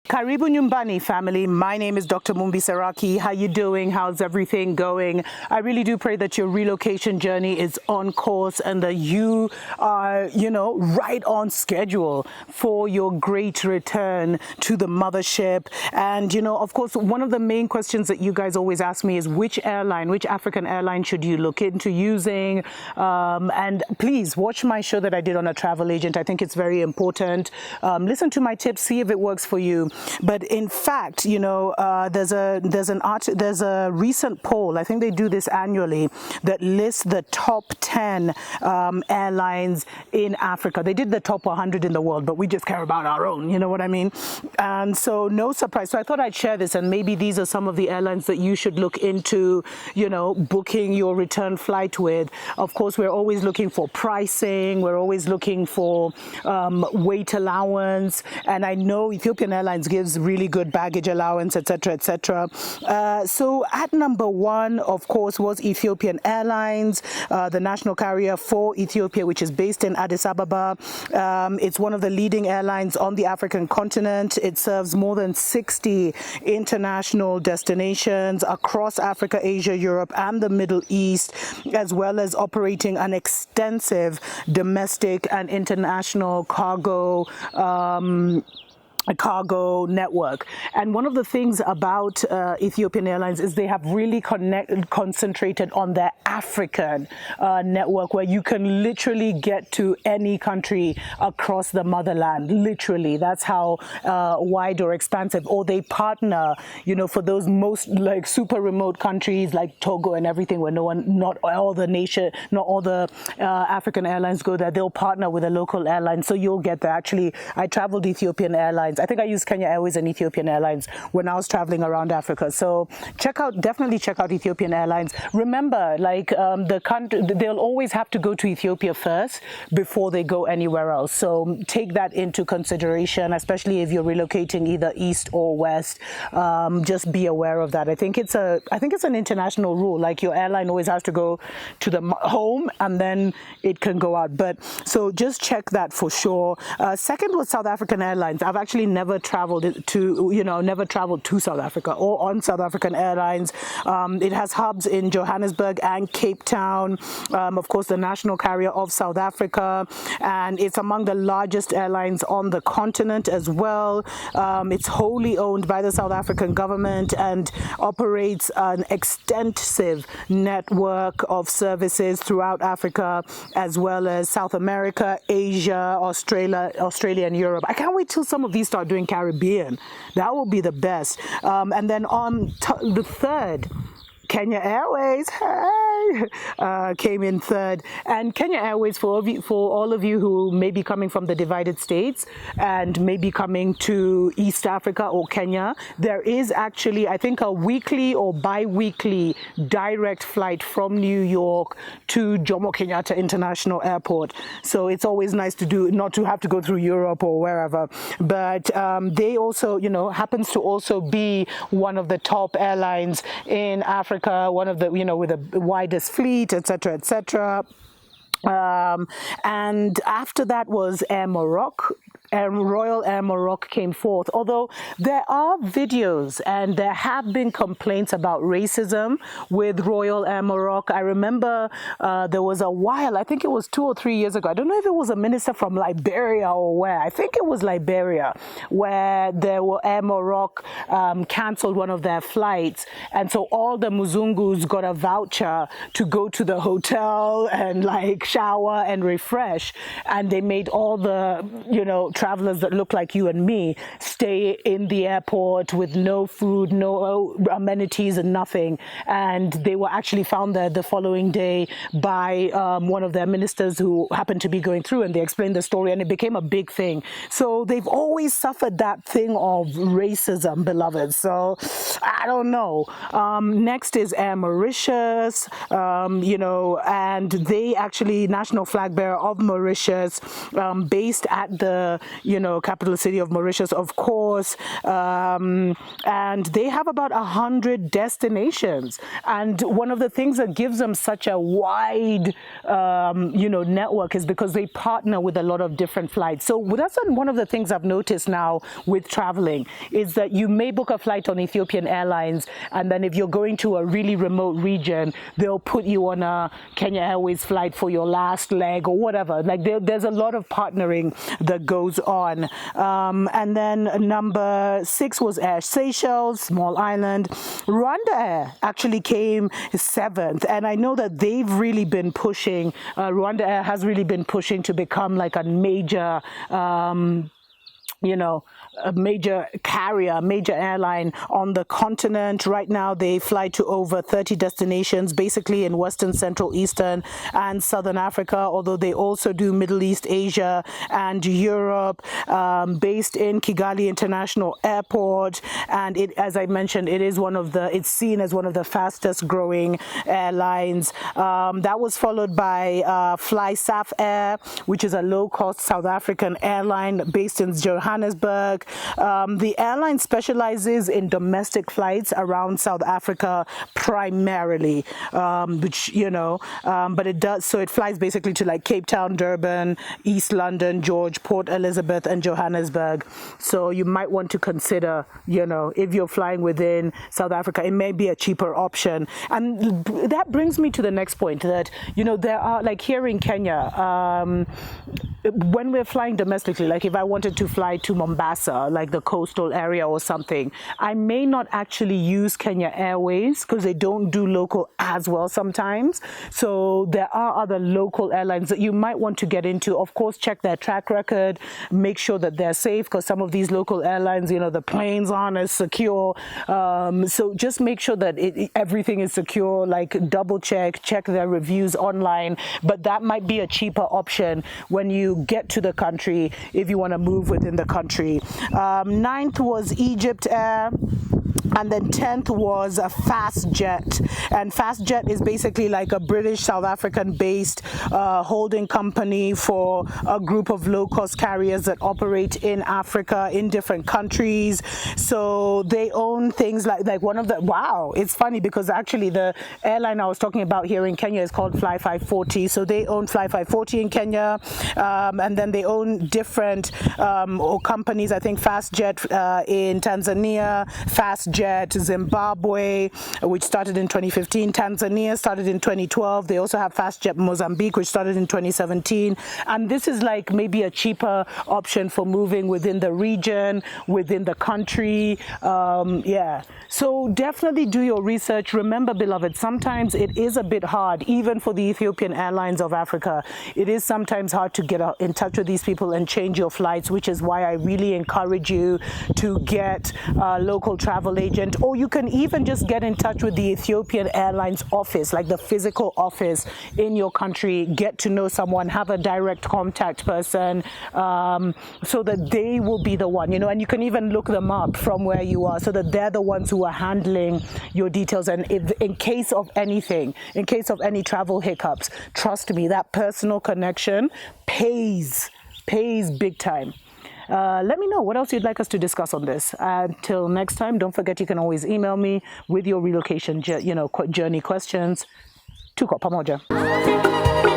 Karibu Nyumbani family, my name is Dr. Mumbi Saraki. How you doing? How's everything going? I really do pray that your relocation journey is on course and that you are, right on schedule for your great return to the mothership. And, of course, one of the main questions that you guys always ask me is which African airline should you look into using? And please watch my show that I did on a travel agent. I think it's very important. Listen to my tips, see if it works for you. But in fact, there's a recent poll, I think they do this annually, that lists the top 10 airlines in Africa. They did the top 100 in the world, but we just care about our own, you know what I mean? And so no surprise. So I thought I'd share this, and maybe these are some of the airlines that you should look into, booking your return flight with. Of course, we're always looking for pricing. We're always looking for weight allowance. And I know Ethiopian Airlines gives really good baggage allowance, etc., etc. So at number one, of course, was Ethiopian Airlines, the national carrier for Ethiopia, which is based in Addis Ababa. It's one of the leading airlines on the African continent. It serves more than 60 international destinations across Africa, Asia, Europe, and the Middle East, as well as operating an extensive domestic and international cargo network. And one of the things about Ethiopian Airlines is they have really concentrated on their African network, where you can literally get to any country across the motherland. Literally, that's how wide or expansive. Or they partner, for those most like super remote countries like Togo and everything, where not all the African airlines go there. They'll partner with a local airline, so you'll get there. Actually, I traveled Ethiopian Airlines. I think I used Kenya Airways and Ethiopian Airlines when I was traveling around Africa. So definitely check out Ethiopian Airlines. Remember, the country, they'll always have to go to Ethiopia first before they go anywhere else. So take that into consideration, especially if you're relocating either east or west. Just be aware of that. I think it's an international rule. Like your airline always has to go to the home and then it can go out. But so just check that for sure. Second was South African Airlines. I've actually never traveled to South Africa or on South African Airlines. It has hubs in Johannesburg and Cape Town, of course, the national carrier of South Africa, and it's among the largest airlines on the continent as well. It's wholly owned by the South African government and operates an extensive network of services throughout Africa, as well as South America, Asia, Australia, and Europe. I can't wait till some of these start doing Caribbean. That will be the best. And then on the third, Kenya Airways, came in third. And Kenya Airways, for all of you who may be coming from the divided states and may be coming to East Africa or Kenya, there is actually, I think, a weekly or bi-weekly direct flight from New York to Jomo Kenyatta International Airport. So it's always nice not to have to go through Europe or wherever. But they also, happens to also be one of the top airlines in Africa, one of the, with the widest fleet, etc., etc. And after that was Air Morocco. Royal Air Morocco came forth, although there are videos and there have been complaints about racism with Royal Air Morocco. I remember there was a while, I think it was 2 or 3 years ago, I don't know if it was a minister from Liberia or where, I think it was Liberia, where Air Morocco cancelled one of their flights, and so all the Muzungus got a voucher to go to the hotel and shower and refresh, and they made all the, travelers that look like you and me stay in the airport with no food, no amenities and nothing. And they were actually found there the following day by one of their ministers who happened to be going through, and they explained the story, and it became a big thing. So they've always suffered that thing of racism, beloved. So I don't know. Next is Air Mauritius, and they actually, national flag bearer of Mauritius, based at the capital city of Mauritius, of course. And they have about 100 destinations. And one of the things that gives them such a wide, network is because they partner with a lot of different flights. So that's one of the things I've noticed now with traveling is that you may book a flight on Ethiopian Airlines, and then if you're going to a really remote region, they'll put you on a Kenya Airways flight for your last leg or whatever. Like there's a lot of partnering that goes on. And then number 6 was Air Seychelles, small island. Rwanda Air actually came 7th, and I know that they've really been pushing, Rwanda Air has really been pushing to become like a major, a major carrier, major airline on the continent. Right now, they fly to over 30 destinations, basically in Western, Central, Eastern, and Southern Africa, although they also do Middle East, Asia, and Europe, based in Kigali International Airport. And as I mentioned, it's seen as one of the fastest growing airlines. That was followed by SAF Air, which is a low-cost South African airline based in Johannesburg. The airline specializes in domestic flights around South Africa primarily, but it flies basically to like Cape Town, Durban, East London, George, Port Elizabeth, and Johannesburg. So you might want to consider, if you're flying within South Africa, it may be a cheaper option. And that brings me to the next point that, there are, like here in Kenya, when we're flying domestically, like if I wanted to fly to Mombasa, like the coastal area or something, I may not actually use Kenya Airways because they don't do local as well sometimes. So there are other local airlines that you might want to get into. Of course, check their track record, make sure that they're safe, because some of these local airlines, the planes aren't as secure. So just make sure that everything is secure, like double check their reviews online. But that might be a cheaper option when you get to the country if you want to move within the country. 9th was Egypt Air. And then 10th was a Fastjet. And Fastjet is basically like a British South African based holding company for a group of low-cost carriers that operate in Africa in different countries. So they own things like one of the, it's funny because actually the airline I was talking about here in Kenya is called Fly 540. So they own Fly 540 in Kenya. And then they own different companies, I think Fastjet in Tanzania, Fastjet Zimbabwe, which started in 2015. Tanzania started in 2012. They also have Fastjet Mozambique, which started in 2017. And this is like maybe a cheaper option for moving within the region, within the country. So definitely do your research. Remember, beloved, sometimes it is a bit hard, even for the Ethiopian Airlines of Africa. It is sometimes hard to get in touch with these people and change your flights, which is why I really encourage you to get a local travel agent, or you can even just get in touch with the Ethiopian Airlines office, like the physical office in your country, get to know someone, have a direct contact person, so that they will be the one, and you can even look them up from where you are so that they're the ones who are handling your details. And if, in case of anything, in case of any travel hiccups, trust me, that personal connection pays big time. Let me know what else you'd like us to discuss on this. Until next time, don't forget you can always email me with your relocation journey questions. Tuko pamoja.